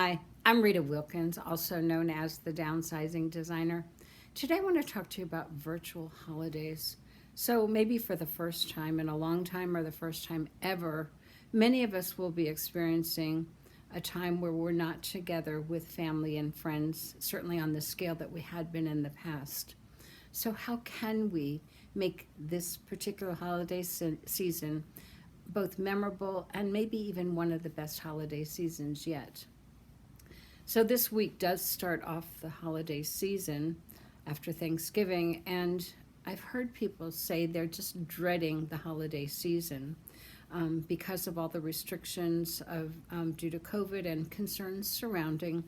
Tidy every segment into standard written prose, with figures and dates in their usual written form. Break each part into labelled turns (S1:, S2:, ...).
S1: Hi, I'm Rita Wilkins, also known as the Downsizing Designer. Today I want to talk to you about virtual holidays. So, maybe for the first time in a long time or the first time ever, many of us will be experiencing a time where we're not together with family and friends, certainly on the scale that we had been in the past. So, how can we make this particular holiday season both memorable and maybe even one of the best holiday seasons yet? So this week does start off the holiday season after Thanksgiving, and I've heard people say they're just dreading the holiday season because of all the restrictions due to COVID and concerns surrounding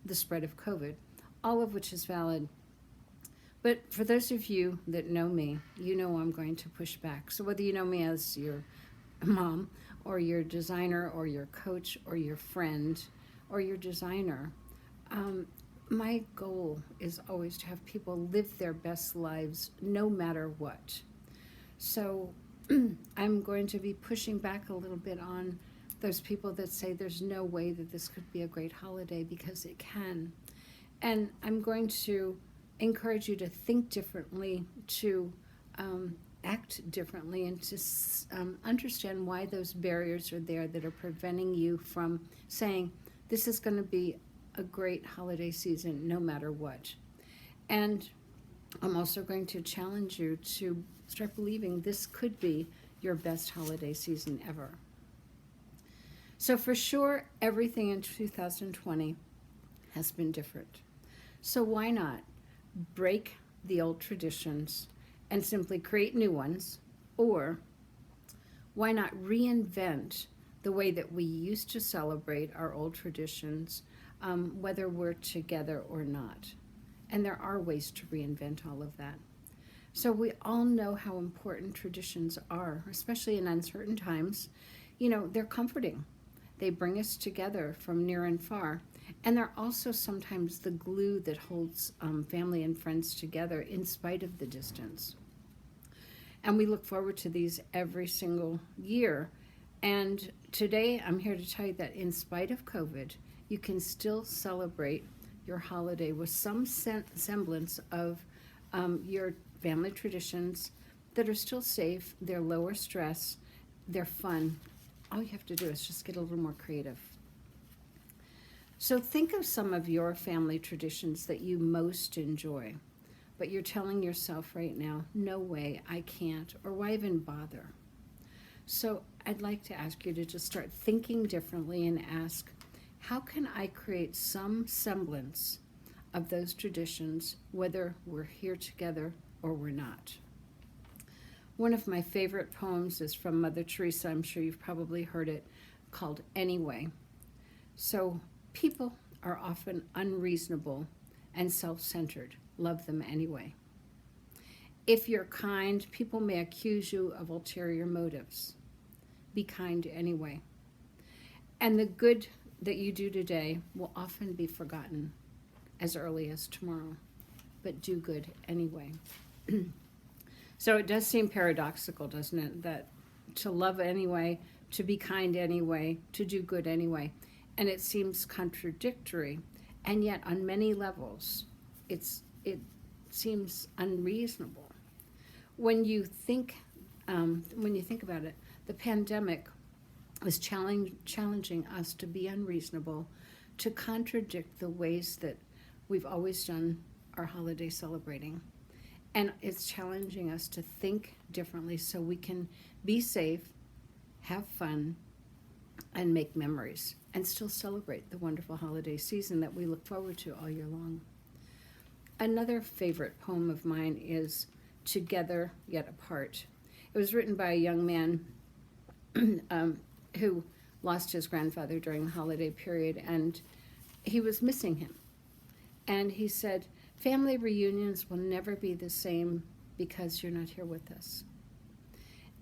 S1: the spread of COVID, all of which is valid. But for those of you that know me, you know I'm going to push back. So whether you know me as your mom or your designer or your coach or your friend or your designer, my goal is always to have people live their best lives no matter what. So I'm going to be pushing back a little bit on those people that say there's no way that this could be a great holiday, because it can. And I'm going to encourage you to think differently, to act differently, and to understand why those barriers are there that are preventing you from saying, this is going to be a great holiday season no matter what. And I'm also going to challenge you to start believing this could be your best holiday season ever. So for sure, everything in 2020 has been different. So why not break the old traditions and simply create new ones? Or why not reinvent the way that we used to celebrate our old traditions, whether we're together or not? And there are ways to reinvent all of that. So we all know how important traditions are, especially in uncertain times. You know, they're comforting. They bring us together from near and far. And they're also sometimes the glue that holds family and friends together in spite of the distance. And we look forward to these every single year. And today I'm here to tell you that in spite of COVID, you can still celebrate your holiday with some semblance of your family traditions that are still safe, they're lower stress, they're fun. All you have to do is just get a little more creative. So think of some of your family traditions that you most enjoy, but you're telling yourself right now, no way, I can't, or why even bother? So I'd like to ask you to just start thinking differently and ask, how can I create some semblance of those traditions, whether we're here together or we're not? One of my favorite poems is from Mother Teresa. I'm sure you've probably heard it, called Anyway. So people are often unreasonable and self-centered. Love them anyway. If you're kind, people may accuse you of ulterior motives. Be kind anyway. And the good that you do today will often be forgotten as early as tomorrow. But do good anyway. So it does seem paradoxical, doesn't it, that to love anyway, to be kind anyway, to do good anyway. And it seems contradictory, and yet on many levels, it seems unreasonable. When you think about it, the pandemic is challenging us to be unreasonable, to contradict the ways that we've always done our holiday celebrating. And it's challenging us to think differently so we can be safe, have fun, and make memories, and still celebrate the wonderful holiday season that we look forward to all year long. Another favorite poem of mine is Together Yet Apart. It was written by a young man who lost his grandfather during the holiday period, and he was missing him. And he said, family reunions will never be the same because you're not here with us.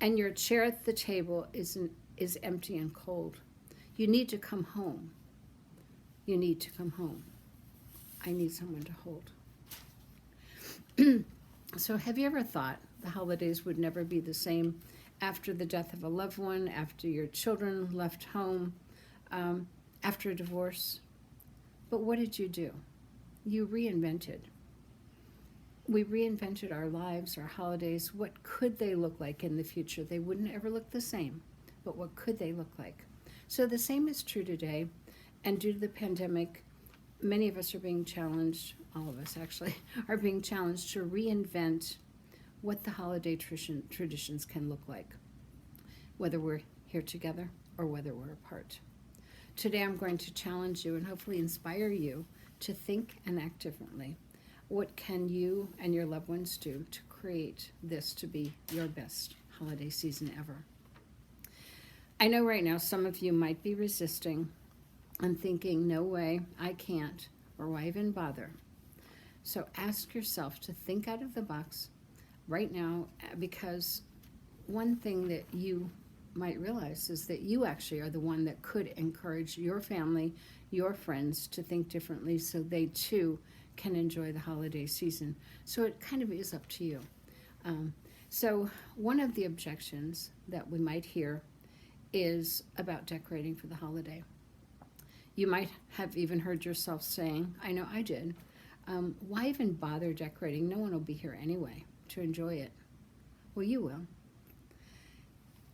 S1: And your chair at the table is empty and cold. You need to come home. You need to come home. I need someone to hold. So have you ever thought the holidays would never be the same after the death of a loved one, after your children left home, after a divorce? But what did you do? You reinvented. We reinvented our lives, our holidays. What could they look like in the future? They wouldn't ever look the same, but what could they look like? So the same is true today, and due to the pandemic, many of us are being challenged, all of us actually, are being challenged to reinvent what the holiday traditions can look like, whether we're here together or whether we're apart. Today I'm going to challenge you and hopefully inspire you to think and act differently. What can you and your loved ones do to create this to be your best holiday season ever? I know right now some of you might be resisting and thinking, no way, I can't, or why even bother? So ask yourself to think out of the box right now, because one thing that you might realize is that you actually are the one that could encourage your family, your friends to think differently so they too can enjoy the holiday season. So it kind of is up to you. So one of the objections that we might hear is about decorating for the holiday. You might have even heard yourself saying, I know I did, why even bother decorating? No one will be here anyway to enjoy it. Well, you will.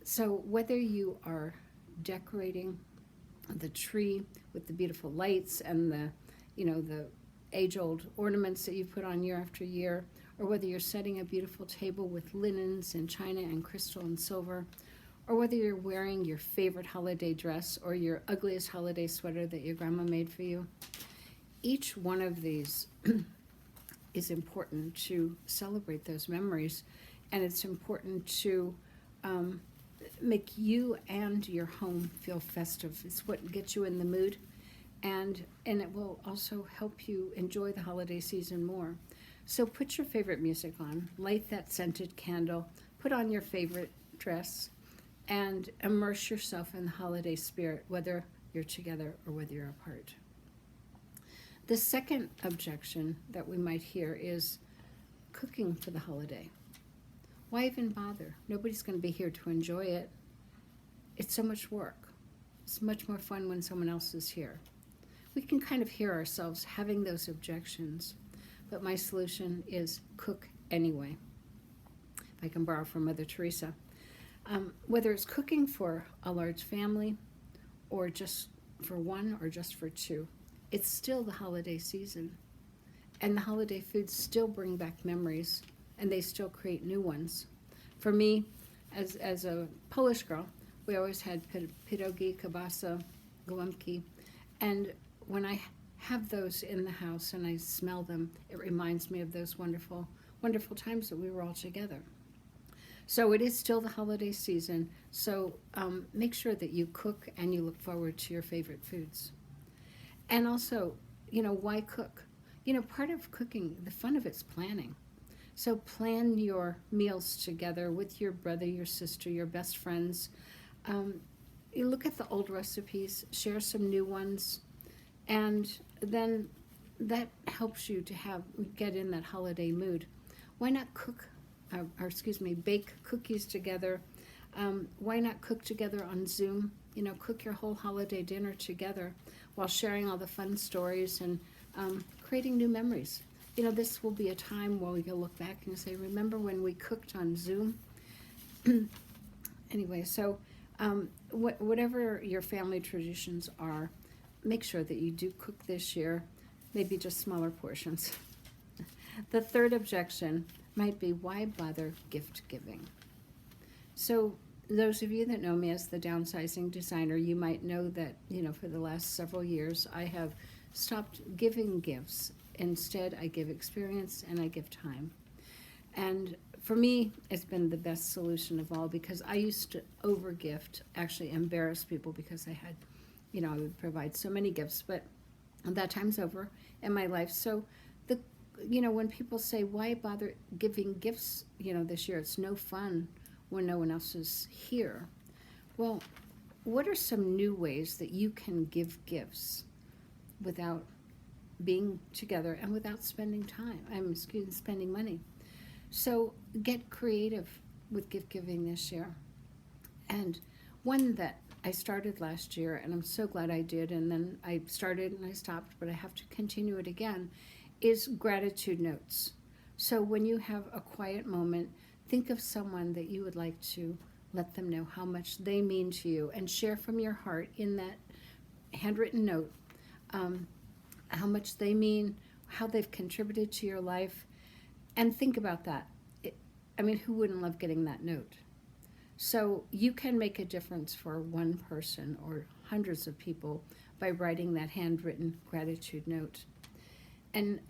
S1: So whether you are decorating the tree with the beautiful lights and the age-old ornaments that you put on year after year, or whether you're setting a beautiful table with linens and china and crystal and silver, or whether you're wearing your favorite holiday dress or your ugliest holiday sweater that your grandma made for you, each one of these is important to celebrate those memories, and it's important to make you and your home feel festive. It's what gets you in the mood, and it will also help you enjoy the holiday season more. So put your favorite music on, light that scented candle, put on your favorite dress, and immerse yourself in the holiday spirit, whether you're together or whether you're apart. The second objection that we might hear is cooking for the holiday. Why even bother? Nobody's going to be here to enjoy it. It's so much work. It's much more fun when someone else is here. We can kind of hear ourselves having those objections, but my solution is cook anyway. If I can borrow from Mother Teresa. Whether it's cooking for a large family or just for one or just for two, it's still the holiday season. And the holiday foods still bring back memories, and they still create new ones. For me, as a Polish girl, we always had pierogi, kielbasa, gołąbki, and when I have those in the house and I smell them, it reminds me of those wonderful, wonderful times that we were all together. So it is still the holiday season, so make sure that you cook and you look forward to your favorite foods. And also, why cook? Part of cooking, the fun of it's planning. So plan your meals together with your brother, your sister, your best friends. You look at the old recipes, share some new ones, and then that helps you to get in that holiday mood. Why not bake cookies together? Why not cook together on Zoom? Cook your whole holiday dinner together while sharing all the fun stories and creating new memories. This will be a time where we can look back and say, remember when we cooked on Zoom? Anyway, so whatever your family traditions are, make sure that you do cook this year, maybe just smaller portions. The third objection might be, why bother gift giving? So those of you that know me as the Downsizing Designer, you might know that, for the last several years, I have stopped giving gifts. Instead, I give experience and I give time. And for me, it's been the best solution of all, because I used to overgift, actually embarrass people because I had, I would provide so many gifts, but that time's over in my life. So when people say, why bother giving gifts, this year, it's no fun when no one else is here. Well, what are some new ways that you can give gifts without being together and without spending spending money? So get creative with gift giving this year. And one that I started last year, and I'm so glad I did, and then I started and I stopped, but I have to continue it again, is gratitude notes. So when you have a quiet moment, think of someone that you would like to let them know how much they mean to you, and share from your heart in that handwritten note um, how much they mean, how they've contributed to your life, and think about that. I mean, who wouldn't love getting that note? So you can make a difference for one person or hundreds of people by writing that handwritten gratitude note. And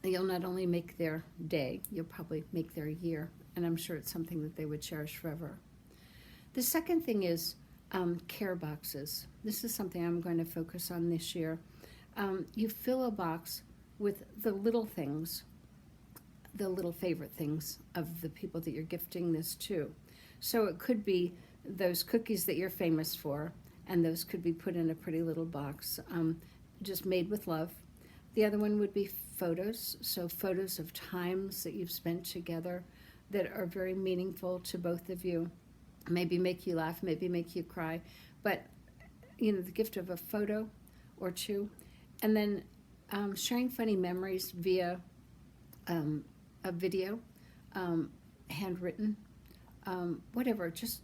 S1: you'll not only make their day, you'll probably make their year. And I'm sure it's something that they would cherish forever. The second thing is care boxes. This is something I'm going to focus on this year. You fill a box with the little things, the little favorite things of the people that you're gifting this to. So it could be those cookies that you're famous for, and those could be put in a pretty little box, just made with love. The other one would be photos, so photos of times that you've spent together that are very meaningful to both of you. Maybe make you laugh, maybe make you cry, but the gift of a photo or two. And then sharing funny memories via a video, handwritten, whatever, just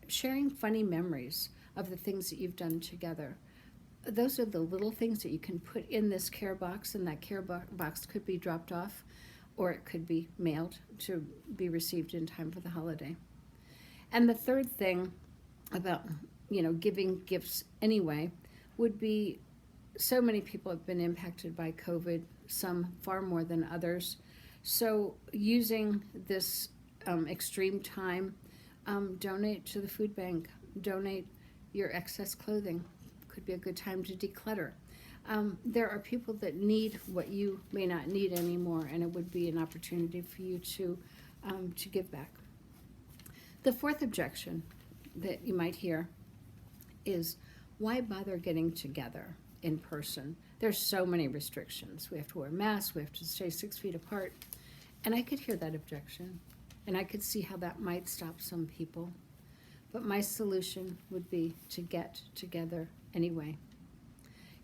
S1: sharing funny memories of the things that you've done together. Those are the little things that you can put in this care box, and that care box could be dropped off, or it could be mailed to be received in time for the holiday. And the third thing about, giving gifts anyway would be, so many people have been impacted by COVID, some far more than others. So using this extreme time, donate to the food bank, donate your excess clothing. Could be a good time to declutter. There are people that need what you may not need anymore, and it would be an opportunity for you to give back. The fourth objection that you might hear is, why bother getting together in person? There's so many restrictions. We have to wear masks, we have to stay 6 feet apart. And I could hear that objection, and I could see how that might stop some people. But my solution would be to get together anyway.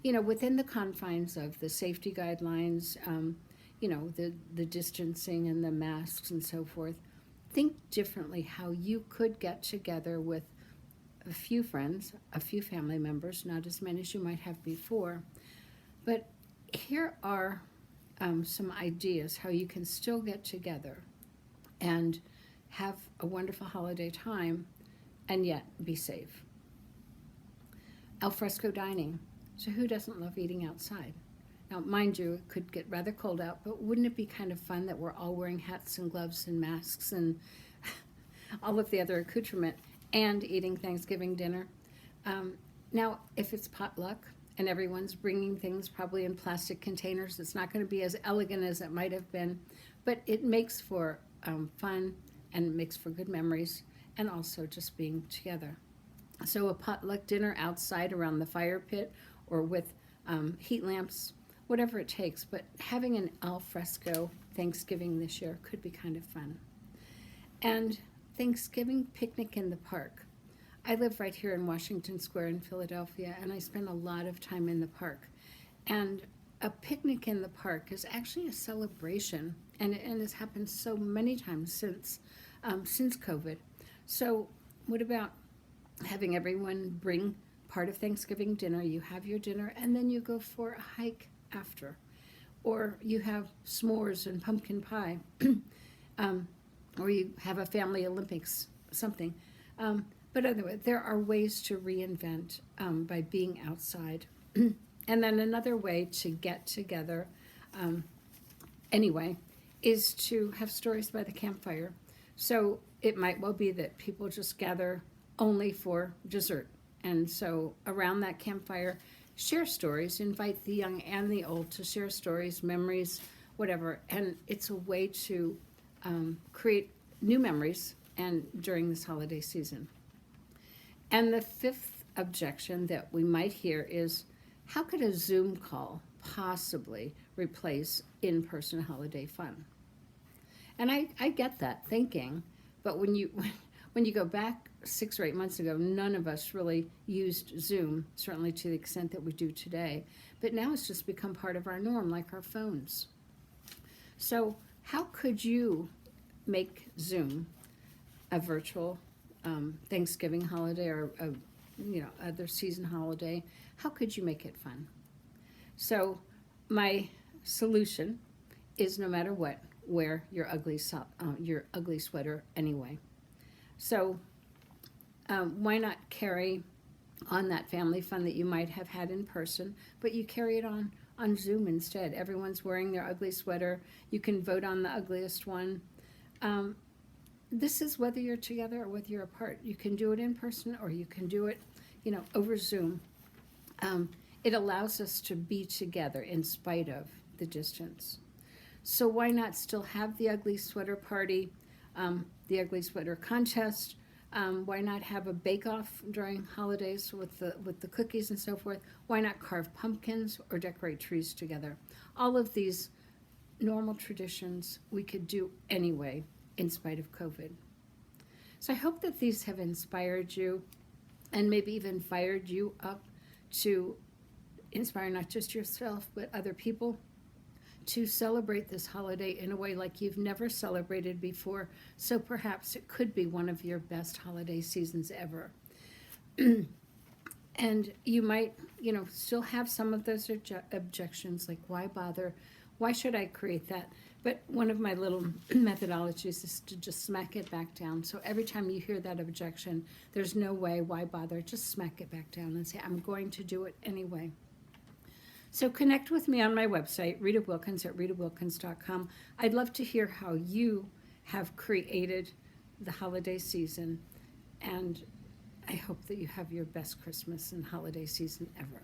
S1: Within the confines of the safety guidelines, the distancing and the masks and so forth, think differently how you could get together with a few friends, a few family members, not as many as you might have before. But here are some ideas how you can still get together and have a wonderful holiday time and yet be safe. Alfresco dining. So who doesn't love eating outside? Now, mind you, it could get rather cold out, but wouldn't it be kind of fun that we're all wearing hats and gloves and masks and all of the other accoutrement and eating Thanksgiving dinner? Now, if it's potluck and everyone's bringing things probably in plastic containers, it's not going to be as elegant as it might have been, but it makes for fun, and it makes for good memories, and also just being together. So a potluck dinner outside around the fire pit, or with heat lamps, whatever it takes, but having an al fresco Thanksgiving this year could be kind of fun. And Thanksgiving picnic in the park. I live right here in Washington Square in Philadelphia, and I spend a lot of time in the park. And a picnic in the park is actually a celebration, and it has happened so many times since COVID. So what about having everyone bring part of Thanksgiving dinner? You have your dinner, and then you go for a hike after. Or you have s'mores and pumpkin pie. Or you have a family Olympics, something. But anyway, there are ways to reinvent by being outside. And then another way to get together, anyway, is to have stories by the campfire. So it might well be that people just gather only for dessert. And so around that campfire, share stories, invite the young and the old to share stories, memories, whatever. And it's a way to create new memories and during this holiday season. And the fifth objection that we might hear is, how could a Zoom call possibly replace in-person holiday fun? And I get that thinking, but when you go back 6 or 8 months ago, none of us really used Zoom, certainly to the extent that we do today. But now it's just become part of our norm, like our phones. So how could you make Zoom a virtual Thanksgiving holiday or a other season holiday? How could you make it fun? So my solution is, no matter what, wear your ugly sweater anyway. So why not carry on that family fun that you might have had in person, but you carry it on Zoom instead. Everyone's wearing their ugly sweater. You can vote on the ugliest one. This is whether you're together or whether you're apart. You can do it in person or you can do it, over Zoom. It allows us to be together in spite of the distance. So why not still have the ugly sweater party, the ugly sweater contest? Why not have a bake-off during holidays with the cookies and so forth? Why not carve pumpkins or decorate trees together? All of these normal traditions we could do anyway, in spite of COVID. So I hope that these have inspired you and maybe even fired you up to inspire not just yourself but other people to celebrate this holiday in a way like you've never celebrated before. So perhaps it could be one of your best holiday seasons ever. And you might, still have some of those objections, like why bother? Why should I create that? But one of my little methodologies is to just smack it back down. So every time you hear that objection, there's no way, why bother? Just smack it back down and say, I'm going to do it anyway. So connect with me on my website, Rita Wilkins at ritawilkins.com. I'd love to hear how you have created the holiday season, and I hope that you have your best Christmas and holiday season ever.